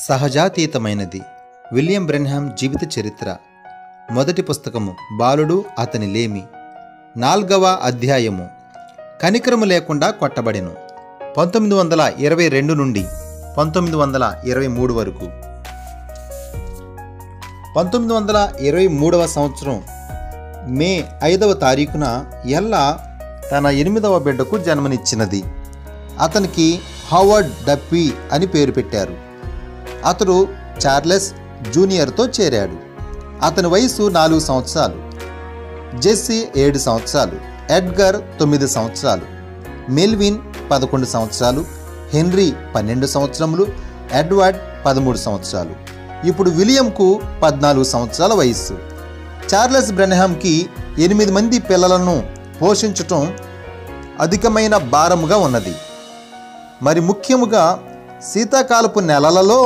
సహజాతీతమైనది. William Branham జీవిత చరిత్ర. మొదటి పుస్తకము బాలుడు అతని లేమి. 4వ అధ్యాయము కనికరము లేకుండా కొట్టబడెను. 1922 నుండి 1923 వరకు. 1923వ సంవత్సరం మే 5వ తారీఖున ఎల్లా తన 8వ బిడ్డకు జన్మనిచ్చినది. అతనికి హోవర్డ్ డప్పీ అని పేరు పెట్టారు. అతడు చార్లెస్ జూనియర్తో చేరాడు. అతని వయసు 4 సంవత్సరాలు. జెస్సీ 7 సంవత్సరాలు, ఎడ్గర్ 9 సంవత్సరాలు, మెల్విన్ 11 సంవత్సరాలు, హెన్రీ 12 సంవత్సరములు, ఎడ్వర్డ్ 13 సంవత్సరాలు. ఇప్పుడు విలియంకు 14 సంవత్సరాల వయస్సు. చార్లెస్ బ్రెన్హామ్కి 8 మంది పిల్లలను పోషించటం అధికమైన భారముగా ఉన్నది. మరి ముఖ్యముగా శీతాకాలపు నెలలలో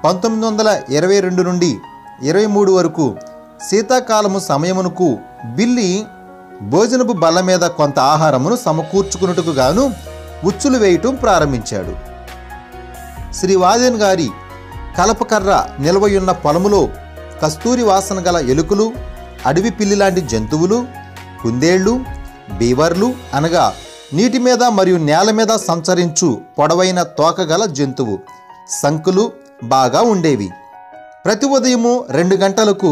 1922 నుండి 23 వరకు శీతాకాలము సమయమునకు బిల్లీ భోజనపు బల్ల మీద కొంత ఆహారమును సమకూర్చుకున్నట్టుకు గాను ఉచ్చులు వేయటం ప్రారంభించాడు. శ్రీ వాదెన్ గారి కలపకర్ర నిల్వయున్న పొలములో కస్తూరి వాసన గల ఎలుకలు, అడవి పిల్లి లాంటి జంతువులు, కుందేళ్లు, బీవర్లు అనగా నీటి మీద మరియు నేల మీద సంచరించు పొడవైన తోకగల జంతువు సంకులు బాగా ఉండేవి. ప్రతి ఉదయము 2 గంటలకు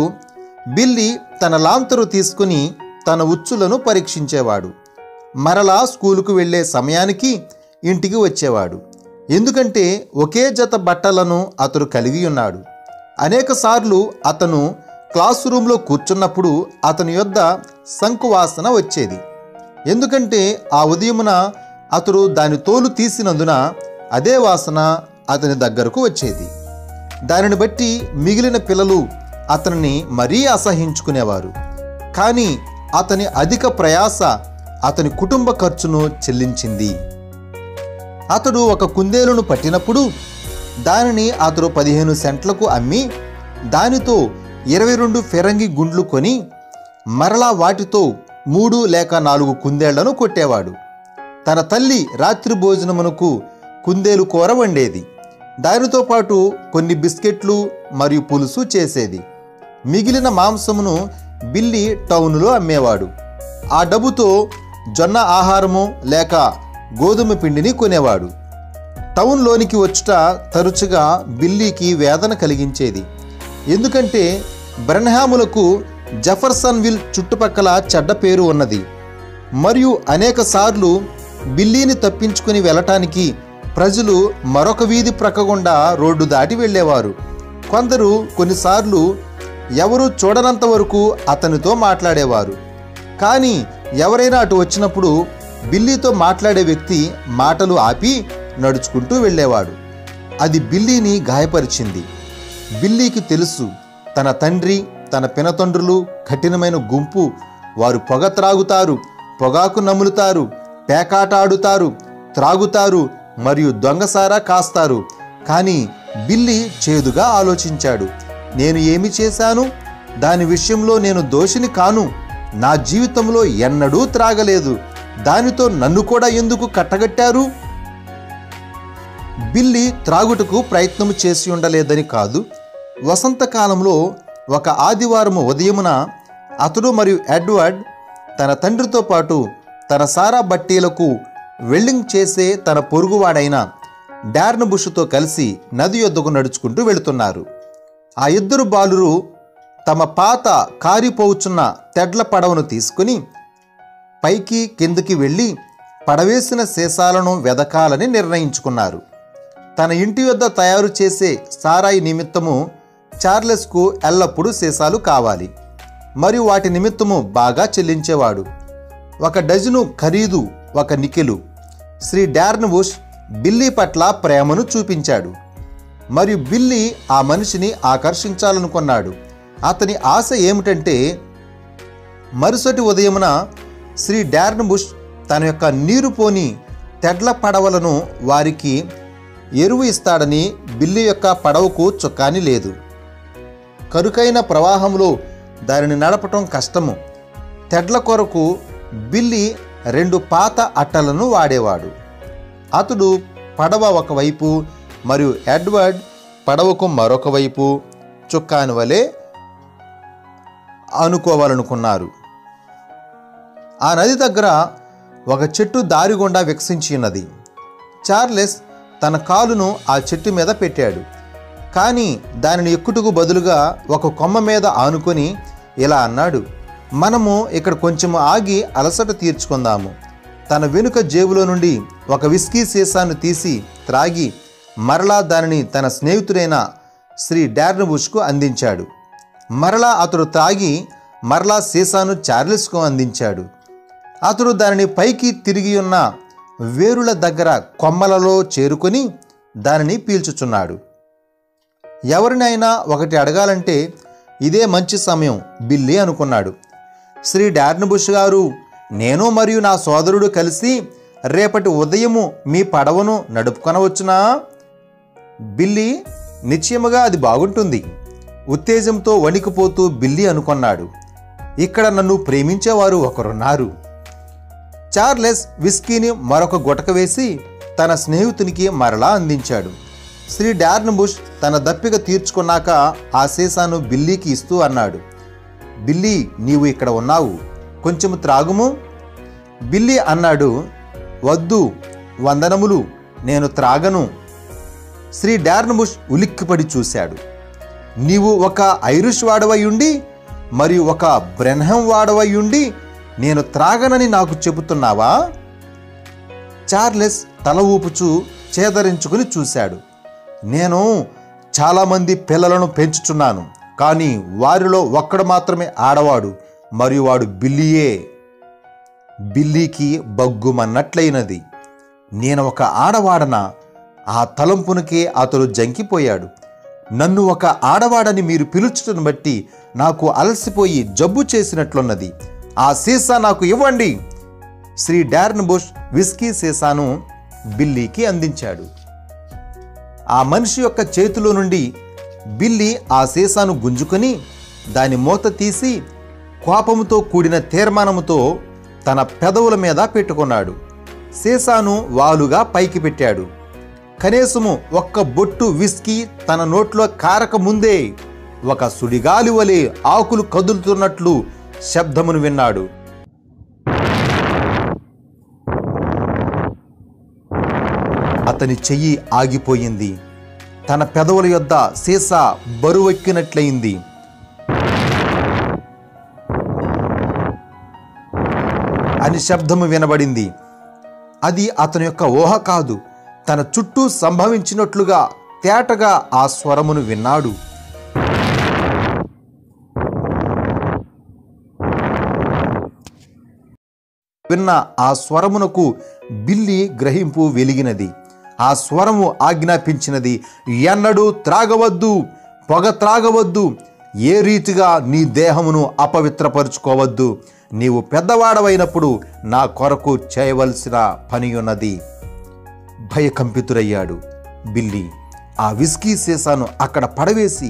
బిల్లీ తన లాంతరు తీసుకుని తన ఉచ్చులను పరీక్షించేవాడు. మరలా స్కూలుకు వెళ్ళే సమయానికి ఇంటికి వచ్చేవాడు. ఎందుకంటే ఒకే జత బట్టలను అతడు కలిగి ఉన్నాడు. అనేకసార్లు అతను క్లాస్ రూమ్లో కూర్చున్నప్పుడు అతని యొద్ద శంకు వాసన వచ్చేది. ఎందుకంటే ఆ ఉదయమున అతడు దాని తోలు తీసినందున అదే వాసన అతని దగ్గరకు వచ్చేది. దానిని బట్టి మిగిలిన పిల్లలు అతనిని మరీ అసహించుకునేవారు. కానీ అతని అధిక ప్రయాస అతని కుటుంబ ఖర్చును చెల్లించింది. అతడు ఒక కుందేలును పట్టినప్పుడు దానిని అతడు 15 సెంట్లకు అమ్మి దానితో 22 ఫిరంగి గుండ్లు కొని మరలా వాటితో 3 లేక 4 కుందేళ్లను కొట్టేవాడు. తన తల్లి రాత్రి భోజనమునకు కుందేలు కూర వండేది. దానితో పాటు కొన్ని బిస్కెట్లు మరియు పులుసు చేసేది. మిగిలిన మాంసమును బిల్లీ టౌనులో అమ్మేవాడు. ఆ డబ్బుతో జొన్న ఆహారము లేక గోధుమ పిండిని కొనేవాడు. టౌన్లోనికి వచ్చుట తరచుగా బిల్లీకి వేదన కలిగించేది. ఎందుకంటే బ్రెన్హాములకు జెఫర్సన్విల్ చుట్టుపక్కల చెడ్డ పేరు ఉన్నది. మరియు అనేక సార్లు బిల్లీని తప్పించుకుని వెళ్ళటానికి ప్రజలు మరొక వీధి ప్రక్కగుండా రోడ్డు దాటి వెళ్ళేవారు. కొందరు కొన్నిసార్లు ఎవరూ చూడనంత వరకు అతనితో మాట్లాడేవారు. కానీ ఎవరైనా అటు వచ్చినప్పుడు బిల్లీతో మాట్లాడే వ్యక్తి మాటలు ఆపి నడుచుకుంటూ వెళ్ళేవాడు. అది బిల్లీని గాయపరిచింది. బిల్లీకి తెలుసు, తన తండ్రి తన పినతండ్రులు కఠినమైన గుంపు. వారు పొగ త్రాగుతారు, పొగాకు నములుతారు, పేకాట ఆడుతారు, త్రాగుతారు మరియు దొంగసారా కాస్తారు. కానీ బిల్లీ చేదుగా ఆలోచించాడు. నేను ఏమి చేశాను? దాని విషయంలో నేను దోషిని కాను. నా జీవితంలో ఎన్నడూ త్రాగలేదు. దానితో నన్ను కూడా ఎందుకు కట్టగట్టారు? బిల్లీ త్రాగుటకు ప్రయత్నం చేసి ఉండలేదని కాదు. వసంతకాలంలో ఒక ఆదివారము ఉదయమున అతడు మరియు ఎడ్వర్డ్ తన తండ్రితో పాటు తన సారా బట్టీలకు వెల్డింగ్ చేసే తన పొరుగువాడైన డార్న్ బుష్తో కలిసి నది యొద్దకు నడుచుకుంటూ వెళుతున్నారు. ఆ 2 బాలురు తమ పాత కారిపోవుచున్న తెడ్ల పడవను తీసుకుని పైకి కిందకి వెళ్ళి పడవేసిన సీసాలను వెదకాలని నిర్ణయించుకున్నారు. తన ఇంటి వద్ద తయారు చేసే సారాయి నిమిత్తము చార్లెస్కు ఎల్లప్పుడూ సీసాలు కావాలి మరియు వాటి నిమిత్తము బాగా చెల్లించేవాడు. 1 డజను ఖరీదు 1 నికెలు. శ్రీ డార్న్ బుష్ బిల్లీ పట్ల ప్రేమను చూపించాడు మరియు బిల్లీ ఆ మనిషిని ఆకర్షించాలనుకున్నాడు. అతని ఆశ ఏమిటంటే మరుసటి ఉదయమున శ్రీ డార్న్ బుష్ తన యొక్క నీరు పోని తెడ్ల పడవలను వారికి ఎరువు ఇస్తాడని. బిల్లీ యొక్క పడవకు చుక్కాని లేదు. కరుకైన ప్రవాహంలో దానిని నడపటం కష్టము. తెడ్ల కొరకు బిల్లీ 2 పాత అట్టలను వాడేవాడు. అతడు పడవ ఒకవైపు మరియు ఎడ్వర్డ్ పడవకు మరొక వైపు చుక్కాని వలె అనుకోవాలనుకున్నారు. ఆ నది దగ్గర ఒక చెట్టు దారి గుండా వికసించి ఉన్నది. చార్లెస్ తన కాలును ఆ చెట్టు మీద పెట్టాడు. కానీ దానిని ఎక్కుటకు బదులుగా ఒక కొమ్మ మీద ఆనుకొని ఇలా అన్నాడు, మనము ఇక్కడ కొంచెం ఆగి అలసట తీర్చుకుందాము. తన వెనుక జేబులో నుండి ఒక విస్కీ సీసాను తీసి త్రాగి మరలా దానిని తన స్నేహితుడైన శ్రీ డార్న్బుష్కు అందించాడు. మరలా అతడు త్రాగి మరలా సీసాను చార్లెస్కు అందించాడు. అతడు దానిని పైకి తిరిగి ఉన్న వేరుల దగ్గర కొమ్మలలో చేరుకొని దానిని పీల్చుచున్నాడు. ఎవరినైనా ఒకటి అడగాలంటే ఇదే మంచి సమయం బిల్లీ అనుకున్నాడు. శ్రీ డార్న్బుష్ గారు, నేను మరియు నా సోదరుడు కలిసి రేపటి ఉదయము మీ పడవను నడుపుకొనవచ్చునా? బిల్లీ, నిశ్చయముగా అది బాగుంటుంది. ఉత్తేజంతో వణికిపోతూ బిల్లీ అనుకున్నాడు, ఇక్కడ నన్ను ప్రేమించేవారు ఒకరున్నారు. చార్లెస్ విస్కీని మరొక గుటక వేసి తన స్నేహితునికి మరలా అందించాడు. శ్రీ డార్న్బుష్ తన దప్పిక తీర్చుకున్నాక ఆ సీసాను బిల్లీకి ఇస్తూ అన్నాడు, బిల్లీ, నీవు ఇక్కడ ఉన్నావు, కొంచెము త్రాగుము. బిల్లీ అన్నాడు, వద్దు, వందనములు, నేను త్రాగను. శ్రీ డార్న్బుష్ ఉలిక్కిపడి చూశాడు. నీవు ఒక ఐరిష్ వాడవయుండి మరియు ఒక బ్రెన్హం వాడవయుండి నేను త్రాగనని నాకు చెబుతున్నావా? చార్లెస్ తల ఊపుచూ చేదరించుకుని చూశాడు. నేను చాలామంది పిల్లలను పెంచుచున్నాను, కానీ వారిలో ఒక్కడు మాత్రమే ఆడవాడు, మరియు వాడు బిల్లీయే. బిల్లీకి బగ్గుమన్నట్లయినది. నేను ఒక ఆడవాడనా? ఆ తలంపునకే అతడు జంకిపోయాడు. నన్ను ఒక ఆడవాడని మీరు పిలుచుటను బట్టి నాకు అలసిపోయి జబ్బు చేసినట్లున్నది. ఆ సీసా నాకు ఇవ్వండి. శ్రీ డార్న్బుష్ విస్కీ సీసాను బిల్లీకి అందించాడు. ఆ మనిషి యొక్క చేతిలో నుండి బిల్లీ ఆ సీసాను గుంజుకొని దాని మూత తీసి కోపముతో కూడిన తీర్మానముతో తన పెదవుల మీద పెట్టుకున్నాడు. సీసాను వాలుగా పైకి పెట్టాడు. కనీసము ఒక్క బొట్టు విస్కీ తన నోట్లో కారక ముందే ఒక సుడిగాలి వలె ఆకులు కదులుతున్నట్లు శబ్దమును విన్నాడు. అతని చెయ్యి ఆగిపోయింది. తన పెదవుల యొద్ద సీసా బరువెక్కినట్లయింది. అని శబ్దము వినబడింది. అది అతని యొక్క ఊహ కాదు. తన చుట్టూ సంభవించినట్లుగా తేటగా ఆ స్వరమును విన్నాడు. విన్న ఆ స్వరమునకు బిల్లీ గ్రహింపు వెలిగినది. ఆ స్వరము ఆజ్ఞాపించినది, ఎన్నడూ త్రాగవద్దు, పొగ త్రాగవద్దు, ఏ రీతిగా నీ దేహమును అపవిత్రపరుచుకోవద్దు. నీవు పెద్దవాడవైనప్పుడు నా కొరకు చేయవలసిన పని ఉన్నది. భయకంపితుడయ్యాడు బిల్లీ. ఆ విస్కీ సీసాను అక్కడ పడవేసి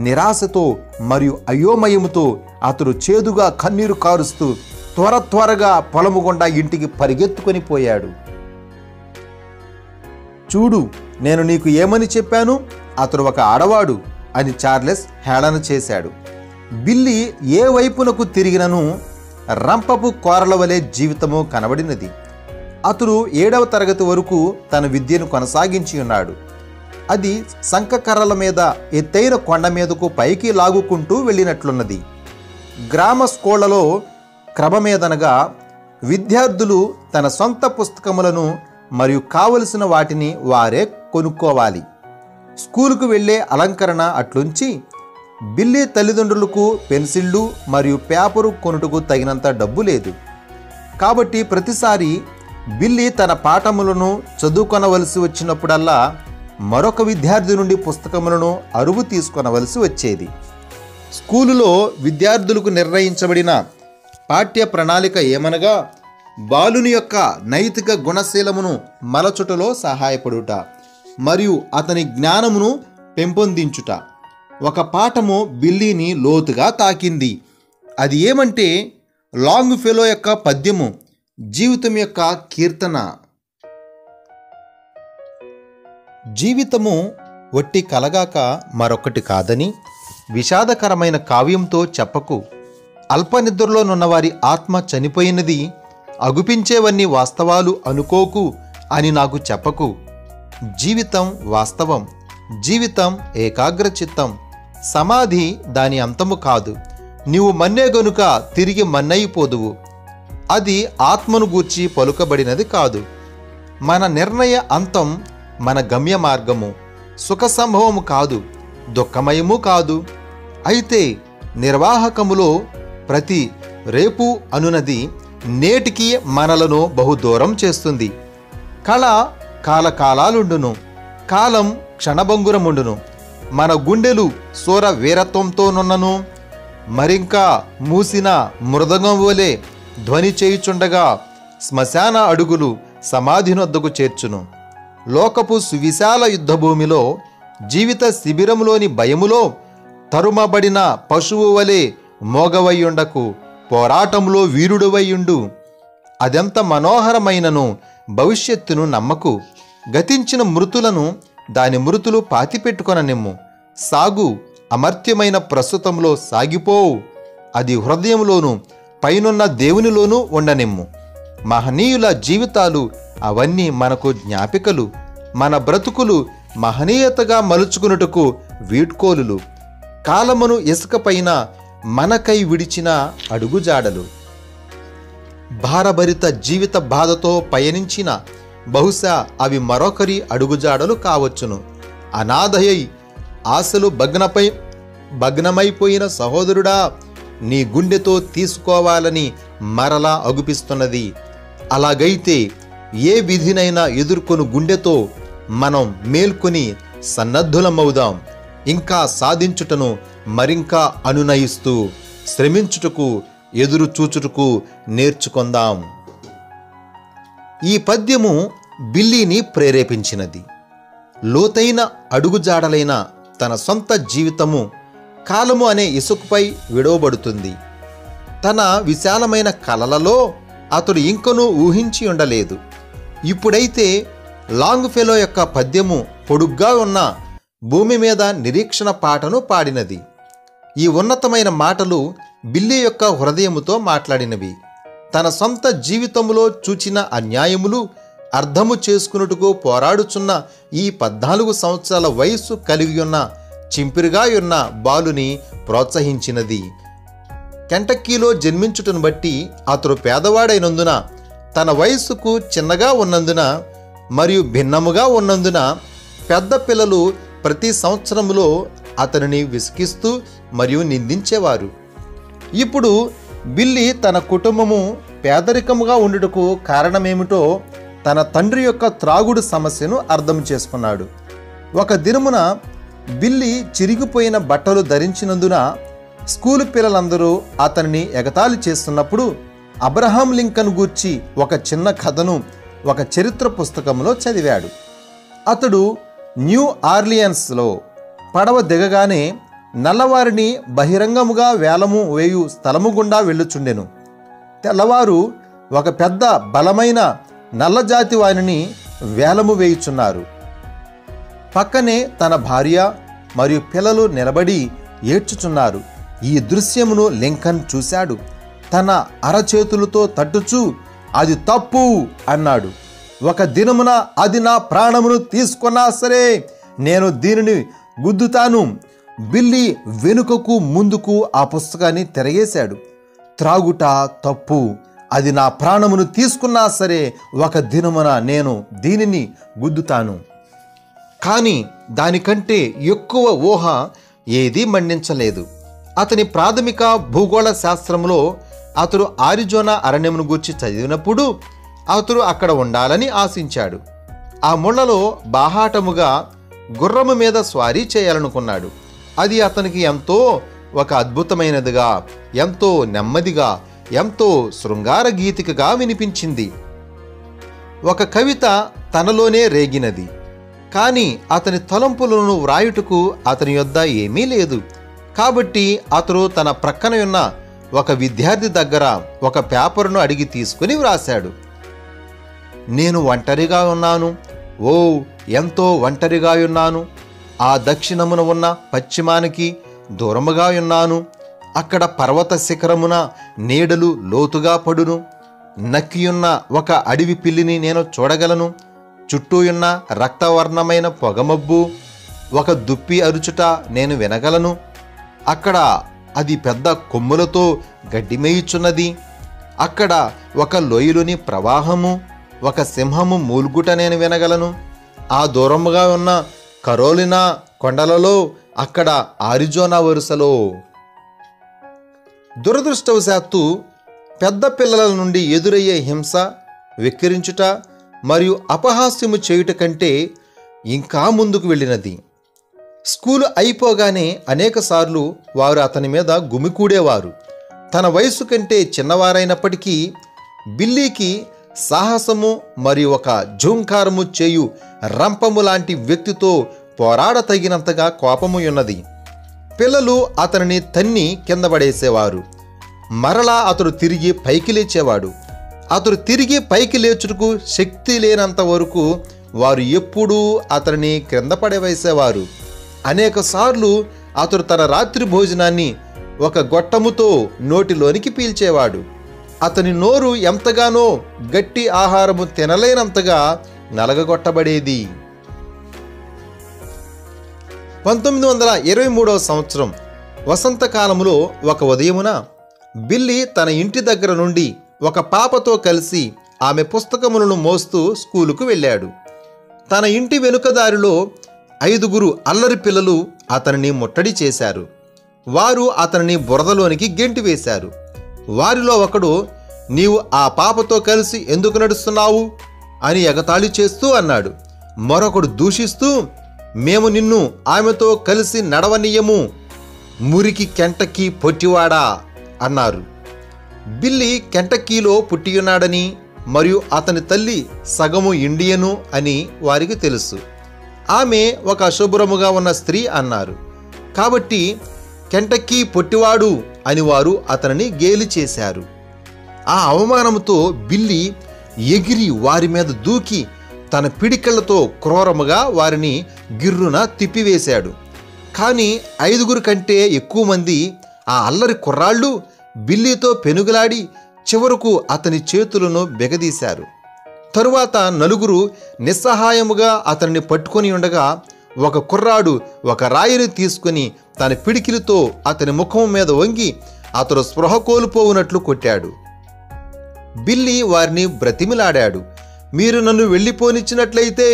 నిరాశతో మరియు అయోమయముతో అతడు చేదుగా కన్నీరు కారుస్తూ త్వరగా పొలము గుండా ఇంటికి పరిగెత్తుకొని పోయాడు. చూడు, నేను నీకు ఏమని చెప్పాను? అతడు ఒక ఆడవాడు అని చార్లెస్ హేళన చేశాడు. బిల్లీ ఏ వైపునకు తిరిగినను రంపపు కోరల వలె జీవితము కనబడినది. అతడు 7వ తరగతి వరకు తన విద్యను కొనసాగించి ఉన్నాడు. అది సంకకర్రల మీద ఎత్తైన కొండ మీదకు పైకి లాగుకుంటూ వెళ్ళినట్లున్నది. గ్రామ స్కూళ్లలో క్రమమేదనగా విద్యార్థులు తన సొంత పుస్తకములను మరియు కావలసిన వాటిని వారే కొనుక్కోవాలి. స్కూలుకు వెళ్ళే అలంకరణ అట్లుంచి బిల్లీ తల్లిదండ్రులకు పెన్సిళ్ళు మరియు పేపరు కొనుటకు తగినంత డబ్బు లేదు. కాబట్టి ప్రతిసారి బిల్లీ తన పాఠములను చదువుకొనవలసి వచ్చినప్పుడల్లా మరొక విద్యార్థి నుండి పుస్తకములను అరువు తీసుకొనవలసి వచ్చేది. స్కూలులో విద్యార్థులకు నిర్ణయించబడిన పాఠ్య ప్రణాళిక ఏమనగా బాలుని యొక్క నైతిక గుణశీలమును మలచుటలో సహాయపడుట మరియు అతని జ్ఞానమును పెంపొందించుట. ఒక పాఠము బిల్లీని లోతుగా తాకింది. అది ఏమంటే లాంగ్ ఫెలో యొక్క పద్యము, జీవితం యొక్క కీర్తన. జీవితము ఒట్టి కలగాక మరొకటి కాదని విషాదకరమైన కావ్యంతో చెప్పకు. అల్పనిద్రలోనున్నవారి ఆత్మ చనిపోయినది, అగుపించేవన్నీ వాస్తవాలు అనుకోకు అని నాకు చెప్పకు. జీవితం వాస్తవం, జీవితం ఏకాగ్రచిత్తం, సమాధి దాని అంతము కాదు. నీవు మన్నే గనుక తిరిగి మన్నయిపోదువు. అది ఆత్మను గూర్చి పలుకబడినది కాదు. మన నిర్ణయ అంతం మన గమ్య మార్గము. సుఖ సంభవము కాదు, దుఃఖమయము కాదు. అయితే నిర్వాహకములో ప్రతి రేపు అనునది నేటికి మనలను బహుదూరం చేస్తుంది. కళ కాలకాలాలుండును, కాలం క్షణభంగురముండును. మన గుండెలు సూర వీరత్వంతోనున్నను మరింకా మూసిన మృదంగం వలె ధ్వని చేయుచుండగా శ్మశాన అడుగులు సమాధినొద్దకు చేర్చును. లోకపు సువిశాల యుద్ధభూమిలో జీవిత శిబిరములోని భయములో తరుమబడిన పశువు వలె మోగవయ్యుండకు, పోరాటంలో వీరుడువయ్యుండు. అదెంత మనోహరమైనను భవిష్యత్తును నమ్మకు. గతించిన మృతులను దాని మృతులు పాతిపెట్టుకొననిమ్ము. సాగు, అమర్త్యమైన ప్రస్తుతంలో సాగిపోవు. అది హృదయంలోనూ పైనున్న దేవునిలోనూ ఉండనిమ్ము. మహనీయుల జీవితాలు అవన్నీ మనకు జ్ఞాపికలు. మన బ్రతుకులు మహనీయతగా మలుచుకున్నట్టుకు వీడ్కోలులు. కాలమును ఇసుకపైన మనకై విడిచిన అడుగుజాడలు. భారభరిత జీవిత బాధతో పయనించిన బహుశా అవి మరొకరి అడుగుజాడలు కావచ్చును. అనాథయై ఆశలు భగ్నమైపోయిన సహోదరుడా, నీ గుండెతో తీసుకోవాలని మరలా అగుపిస్తున్నది. అలాగైతే ఏ విధినైనా ఎదుర్కొను గుండెతో మనం మేల్కొని సన్నద్ధులమవుదాం. ఇంకా సాధించుటను మరింకా అనునయిస్తూ శ్రమించుటకు, ఎదురు చూచుటకు నేర్చుకొందాం. ఈ పద్యము బిల్లీని ప్రేరేపించినది. లోతైన అడుగుజాడలైన తన సొంత జీవితము కాలము అనే ఇసుకపై విడవబడుతుంది. తన విశాలమైన కలలలో అతడు ఇంకనూ ఊహించి ఉండలేదు. ఇప్పుడైతే లాంగ్ ఫెలో యొక్క పద్యము పొడుగ్గా ఉన్న భూమి మీద నిరీక్షణ పాటను పాడినది. ఈ ఉన్నతమైన మాటలు బిల్లీ యొక్క హృదయముతో మాట్లాడినవి. తన సొంత జీవితంలో చూచిన అన్యాయములు అర్థము చేసుకున్నట్టుకు పోరాడుచున్న ఈ 14 సంవత్సరాల వయస్సు కలిగి ఉన్న చింపిరిగా ఉన్న బాలుని ప్రోత్సహించినది. కెంటక్కీలో జన్మించుటను బట్టి అతడు పేదవాడైనందున, తన వయస్సుకు చిన్నగా ఉన్నందున మరియు భిన్నముగా ఉన్నందున పెద్ద పిల్లలు ప్రతి సంవత్సరంలో అతనిని విసిగిస్తూ మరియు నిందించేవారు. ఇప్పుడు బిల్లీ తన కుటుంబము పేదరికముగా ఉండుటకు కారణమేమిటో తన తండ్రి యొక్క త్రాగుడు సమస్యను అర్థం చేసుకున్నాడు. ఒక దినమున బిల్లీ చిరిగిపోయిన బట్టలు ధరించినందున స్కూలు పిల్లలందరూ అతనిని ఎగతాళి చేస్తున్నప్పుడు అబ్రహాం లింకన్ గూర్చి ఒక చిన్న కథను ఒక చరిత్ర పుస్తకంలో చదివాడు. అతడు న్యూ ఆర్లియన్స్లో పడవ దిగగానే నల్లవారిని బహిరంగముగా వేలము వేయు స్థలము గుండా వెళ్ళుచుండెను. తెల్లవారు ఒక పెద్ద బలమైన నల్లజాతి వారిని వేలము వేయుచున్నారు. పక్కనే తన భార్య మరియు పిల్లలు నిలబడి ఏడ్చుచున్నారు. ఈ దృశ్యమును లింకన్ చూశాడు. తన అరచేతులతో తట్టుచూ అది తప్పు అన్నాడు. ఒక దినమున అది నా ప్రాణమును తీసుకున్నా సరే నేను దీనిని గుద్దుతాను. బిల్లీ వెనుకకు ముందుకు ఆ పుస్తకాన్ని తిరగేశాడు. త్రాగుట తప్పు, అది నా ప్రాణమును తీసుకున్నా సరే ఒక దినమున నేను దీనిని గుద్దుతాను. కానీ దానికంటే ఎక్కువ ఊహ ఏదీ మండించలేదు. అతని ప్రాథమిక భూగోళ శాస్త్రంలో అతడు ఆరిజోనా అరణ్యమును గూర్చి చదివినప్పుడు అతడు అక్కడ ఉండాలని ఆశించాడు. ఆ ముళ్లలో బాహాటముగా గుర్రము మీద స్వారీ చేయాలనుకున్నాడు. అది అతనికి ఎంతో ఒక అద్భుతమైనదిగా, ఎంతో నెమ్మదిగా, ఎంతో శృంగార గీతికగా వినిపించింది. ఒక కవిత తనలోనే రేగినది. కానీ అతని తలంపులను వ్రాయుటకు అతని యొద్ద ఏమీ లేదు. కాబట్టి అతడు తన ప్రక్కన ఉన్న ఒక విద్యార్థి దగ్గర ఒక పేపర్ను అడిగి తీసుకుని వ్రాశాడు. నేను ఒంటరిగా ఉన్నాను, ఓ ఎంతో ఒంటరిగా ఉన్నాను. ఆ దక్షిణమున ఉన్న పశ్చిమానికి దూరముగా ఉన్నాను. అక్కడ పర్వత శిఖరమున నీడలు లోతుగా పడును. నక్కియున్న ఒక అడవి పిల్లిని నేను చూడగలను. చుట్టూ ఉన్న రక్తవర్ణమైన పొగమబ్బు, ఒక దుప్పి అరుచుట నేను వినగలను. అక్కడ అది పెద్ద కొమ్ములతో గడ్డి మేయుచున్నది. అక్కడ ఒక లోయలోని ప్రవాహము, ఒక సింహము మూల్గుట నేను వినగలను. ఆ దూరముగా ఉన్న కరోలినా కొండలలో, అక్కడ ఆరిజోనా వరుసలో. దురదృష్టవశాత్తు పెద్ద పిల్లల నుండి ఎదురయ్యే హింస, వెక్కిరించుట మరియు అపహాస్యము చేయుట కంటే ఇంకా ముందుకు వెళ్ళినది. స్కూలు అయిపోగానే అనేకసార్లు వారు అతని మీద గుమికూడేవారు. తన వయసు కంటే చిన్నవారైనప్పటికీ బిల్లీకి సాహసము మరియు ఒక జూంకారము చేయు రంపము లాంటి వ్యక్తితో పోరాడతగినంతగా కోపము ఉన్నది. పిల్లలు అతనిని తన్ని కింద పడేసేవారు. మరలా అతడు తిరిగి పైకి లేచేవాడు. అతడు తిరిగి పైకి లేచుటకు శక్తి లేనంత వరకు వారు ఎప్పుడూ అతనిని క్రింద పడవేసేవారు. అనేకసార్లు అతడు తన రాత్రి భోజనాన్ని ఒక గొట్టముతో నోటిలోనికి పీల్చేవాడు. అతని నోరు ఎంతగానో గట్టి ఆహారము తినలేనంతగా నలగగొట్టబడేది. 1923వ సంవత్సరం వసంతకాలములో ఒక ఉదయమున బిల్లీ తన ఇంటి దగ్గర నుండి ఒక పాపతో కలిసి ఆమె పుస్తకములను మోస్తూ స్కూలుకు వెళ్ళాడు. తన ఇంటి వెనుక దారిలో 5 అల్లరి పిల్లలు అతనిని ముట్టడి చేశారు. వారు అతనిని బురదలోనికి గెంటివేశారు. వారిలో ఒకడు, నీవు ఆ పాపతో కలిసి ఎందుకు నడుస్తున్నావు అని ఎగతాళి చేస్తూ అన్నాడు. మరొకడు దూషిస్తూ, మేము నిన్ను ఆమెతో కలిసి నడవనీయము, మురికి కెంటకీ పొట్టివాడా అన్నారు. బిల్లీ కెంటకీలో పుట్టియున్నాడని మరియు అతని తల్లి సగము ఇండియను అని వారికి తెలుసు. ఆమె ఒక అశుభ్రముగా ఉన్న స్త్రీ అన్నారు. కాబట్టి కెంటకీ పొట్టివాడు అని వారు అతనిని గేలి చేశారు. ఆ అవమానంతో బిల్లీ ఎగిరి వారి మీద దూకి తన పిడికిళ్లతో క్రూరముగా వారిని గిర్రున తిప్పివేశాడు. కానీ 5 కంటే ఎక్కువ మంది ఆ అల్లరి కుర్రాళ్ళు బిల్లీతో పెనుగులాడి చివరకు అతని చేతులను బిగదీశారు. తరువాత 4 నిస్సహాయముగా అతన్ని పట్టుకొని ఉండగా ఒక కుర్రాడు ఒక రాయిని తీసుకుని తన పిడికిలితో అతని ముఖం మీద వంగి అతడు స్పృహ కోల్పోవునట్లు కొట్టాడు. బిల్లీ వారిని బ్రతిమిలాడాడు. మీరు నన్ను వెళ్ళిపోనిచ్చినట్లయితే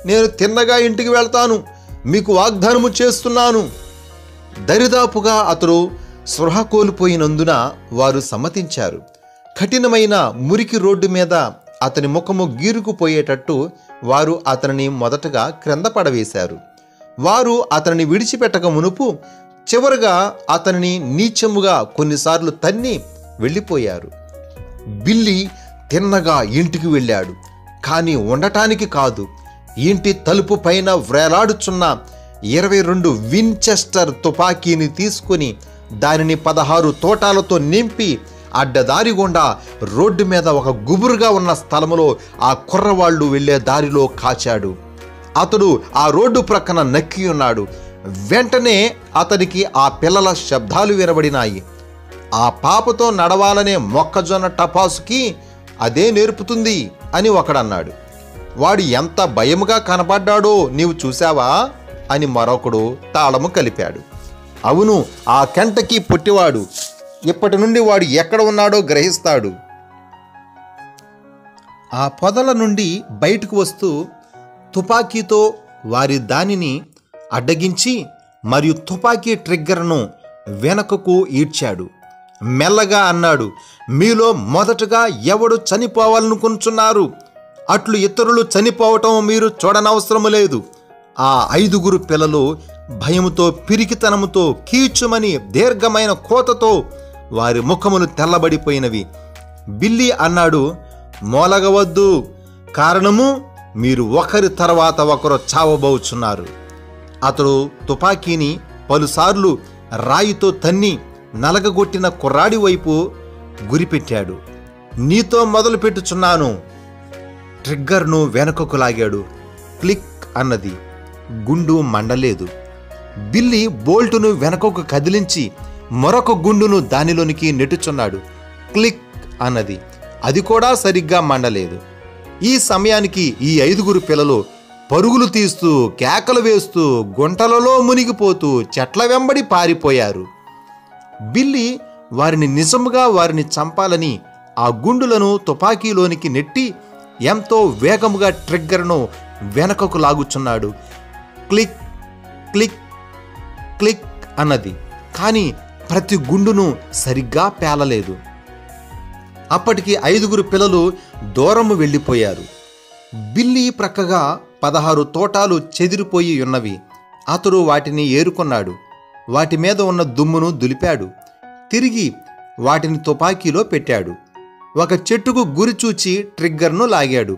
నేను తిన్నగా ఇంటికి వెళ్తాను, మీకు వాగ్దానము చేస్తున్నాను. దరిదాపుగా అతడు స్పృహ కోల్పోయినందున వారు సమ్మతించారు. కఠినమైన మురికి రోడ్డు మీద అతని ముఖము గీరుకుపోయేటట్టు వారు అతనిని మొదటగా క్రింద పడవేశారు. వారు అతనిని విడిచిపెట్టక మునుపు చివరగా అతనిని నీచముగా కొన్నిసార్లు తన్ని వెళ్ళిపోయారు. బిల్లీ తిన్నగా ఇంటికి వెళ్ళాడు. కానీ ఉండటానికి కాదు. ఇంటి తలుపు పైన వ్రేలాడుచున్న 22 వించెస్టర్ తుపాకీని తీసుకుని దానిని 16 తోటాలతో నింపి అడ్డదారి గుండా రోడ్డు మీద ఒక గుబురుగా ఉన్న స్థలములో ఆ కుర్రవాళ్ళు వెళ్లే దారిలో కాచాడు. అతడు ఆ రోడ్డు ప్రక్కన నక్కి ఉన్నాడు. వెంటనే అతనికి ఆ పిల్లల శబ్దాలు వినబడినాయి. ఆ పాపతో నడవాలనే మొక్కజొన్న టపాసుకి అదే నేర్పుతుంది అని ఒకడన్నాడు. వాడు ఎంత భయముగా కనబడ్డాడో నీవు చూశావా అని మరొకడు తాళము కలిపాడు. అవును, ఆ కెంటకీ పొట్టివాడు. ఇప్పటి నుండి వాడు ఎక్కడ ఉన్నాడో గ్రహిస్తాడు. ఆ పొదల నుండి బయటకు వస్తూ తుపాకీతో వారి దానిని అడ్డగించి మరియు తుపాకీ ట్రిగ్గర్ను వెనకకు ఈడ్చాడు. మెల్లగా అన్నాడు, మీలో మొదటగా ఎవడు చనిపోవాలనుకుంటున్నారు? అట్లు ఇతరులు చనిపోవటం మీరు చూడనవసరము లేదు. ఆ 5 పిల్లలు భయముతో పిరికితనముతో కీచుమని దీర్ఘమైన కోతతో వారి ముఖములు తెల్లబడిపోయినవి. బిల్లీ అన్నాడు, మోలగవద్దు, కారణము మీరు ఒకరి తర్వాత ఒకరు చావబోచున్నారు. అతడు తుపాకీని పలుసార్లు రాయితో తన్ని నలగగొట్టిన కుర్రాడి వైపు గురిపెట్టాడు. నీతో మొదలు పెట్టుచున్నాను. ట్రిగ్గర్ను వెనకకు లాగాడు. క్లిక్ అన్నది. గుండు మండలేదు. బిల్లీ బోల్టును వెనకకు కదిలించి మరొక గుండును దానిలోనికి నెట్టుచున్నాడు. క్లిక్ అన్నది. అది కూడా సరిగ్గా మండలేదు. ఈ సమయానికి ఈ 5 పిల్లలు పరుగులు తీస్తూ, కేకలు వేస్తూ, గుంటలలో మునిగిపోతూ చెట్ల వెంబడి పారిపోయారు. బిల్లీ వారిని చంపాలని ఆ గుండులను తుపాకీలోనికి నెట్టి ఎంతో వేగముగా ట్రిగ్గర్ను వెనకకు లాగుచున్నాడు. క్లిక్ క్లిక్ క్లిక్ అన్నది. కానీ ప్రతి గుండును సరిగ్గా పేలలేదు. అప్పటికి 5 పిల్లలు దూరము వెళ్ళిపోయారు. బిల్లీ ప్రక్కగా 16 తోటాలు చెదిరిపోయి ఉన్నవి. అతడు వాటిని ఏరుకున్నాడు. వాటి మీద ఉన్న దుమ్మును దులిపాడు. తిరిగి వాటిని తుపాకీలో పెట్టాడు. ఒక చెట్టుకు గురి చూచి ట్రిగ్గర్ను లాగాడు.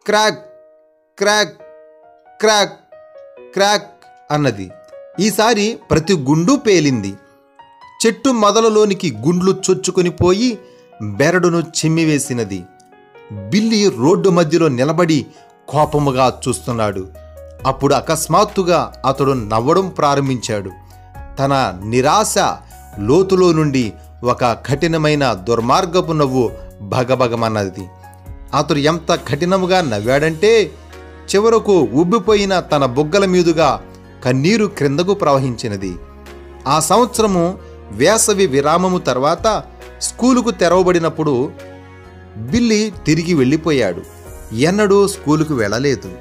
క్రాక్ క్రాక్ క్రాక్ క్రాక్ అన్నది. ఈసారి ప్రతి గుండు పేలింది. చెట్టు మొదలలోనికి గుండ్లు చొచ్చుకొని పోయి బెరడును చిమ్మివేసినది. బిల్లీ రోడ్డు మధ్యలో నిలబడి కోపముగా చూస్తున్నాడు. అప్పుడు అకస్మాత్తుగా అతడు నవ్వడం ప్రారంభించాడు. తన నిరాశ లోతులో నుండి ఒక కఠినమైన దుర్మార్గపు నవ్వు భగభగమన్నది. అతడు ఎంత కఠినముగా నవ్వాడంటే చివరకు ఉబ్బిపోయిన తన బుగ్గల మీదుగా కన్నీరు క్రిందకు ప్రవహించినది. ఆ సంవత్సరము వేసవి విరామము తర్వాత స్కూలుకు తెరవబడినప్పుడు బిల్లీ తిరిగి వెళ్ళిపోయాడు. ఎన్నడూ స్కూలుకు వెళ్ళలేదు.